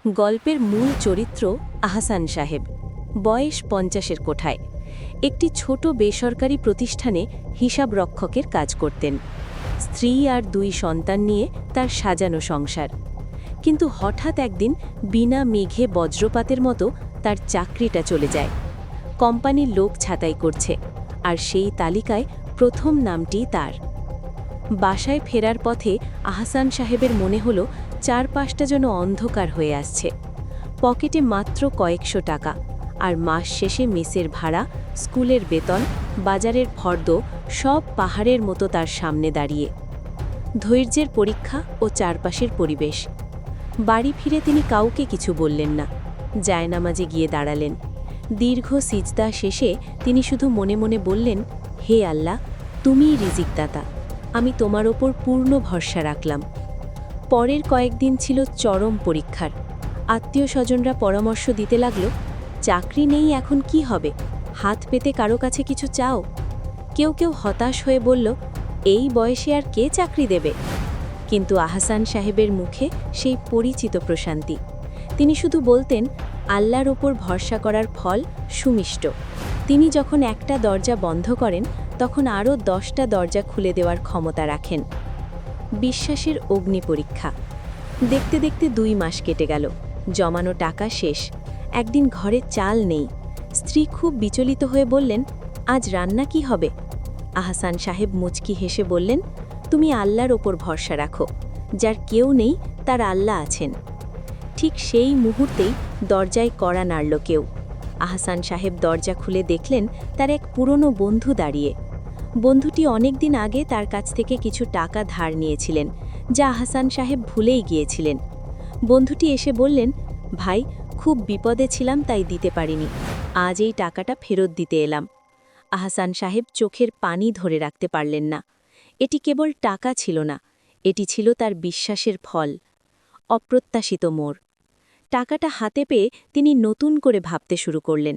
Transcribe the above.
গল্পের মূল চরিত্র আহসান সাহেব, বয়স ৫০-এর কোঠায়। একটি ছোট বেসরকারি প্রতিষ্ঠানে হিসাব রক্ষকের কাজ করতেন। স্ত্রী আর ২ সন্তান নিয়ে তার সাজানো সংসার। কিন্তু হঠাৎ একদিন বিনা মেঘে বজ্রপাতের মতো তার চাকরিটা চলে যায়। কোম্পানির লোক ছাঁটাই করছে, আর সেই তালিকায় প্রথম নামটি তার। বাসায় ফেরার পথে আহসান সাহেবের মনে হলো চারপাশটা যেন অন্ধকার হয়ে আসছে। পকেটে মাত্র কয়েকশো টাকা, আর মাস শেষে মেসের ভাড়া, স্কুলের বেতন, বাজারের ফর্দ সব পাহাড়ের মতো তার সামনে দাঁড়িয়ে। ধৈর্যের পরীক্ষা ও চারপাশের পরিবেশ। বাড়ি ফিরে তিনি কাউকে কিছু বললেন না, জায়নামাজে গিয়ে দাঁড়ালেন। দীর্ঘ সিজদা শেষে তিনি শুধু মনে মনে বললেন, হে আল্লাহ, তুমিই রিজিকদাতা, আমি তোমার ওপর পূর্ণ ভরসা রাখলাম। পরের কয়েকদিন ছিল চরম পরীক্ষার। আত্মীয় স্বজনরা পরামর্শ দিতে লাগল, চাকরি নেই, এখন কি হবে, হাত পেতে কারো কাছে কিছু চাও। কেউ কেউ হতাশ হয়ে বলল, এই বয়সে আর কে চাকরি দেবে। কিন্তু আহসান সাহেবের মুখে সেই পরিচিত প্রশান্তি। তিনি শুধু বলতেন, আল্লাহর ওপর ভরসা করার ফল সুমিষ্ট। তিনি যখন একটা দরজা বন্ধ করেন, তখন আরও 10টা দরজা খুলে দেওয়ার ক্ষমতা রাখেন। বিশ্বাসের অগ্নি পরীক্ষা। দেখতে দেখতে 2 মাস কেটে গেল। জমানো টাকা শেষ। একদিন ঘরে চাল নেই। স্ত্রী খুব বিচলিত হয়ে বললেন, আজ রান্না কি হবে? আহসান সাহেব মুচকি হেসে বললেন, তুমি আল্লাহর ওপর ভরসা রাখো, যার কেউ নেই তার আল্লাহ আছেন। ঠিক সেই মুহূর্তেই দরজায় কড়া নাড়ল কেউ। আহসান সাহেব দরজা খুলে দেখলেন তার এক পুরনো বন্ধু দাঁড়িয়ে। বন্ধুটি অনেকদিন আগে তার কাছ থেকে কিছু টাকা ধার নিয়েছিলেন, যা আহসান সাহেব ভুলেই গিয়েছিলেন। বন্ধুটি এসে বললেন, ভাই, খুব বিপদে ছিলাম তাই দিতে পারিনি, আজ এই টাকাটা ফেরত দিতে এলাম। আহসান সাহেব চোখের পানি ধরে রাখতে পারলেন না। এটি কেবল টাকা ছিল না, এটি ছিল তার বিশ্বাসের ফল। অপ্রত্যাশিত মোড়। টাকাটা হাতে পেয়ে তিনি নতুন করে ভাবতে শুরু করলেন।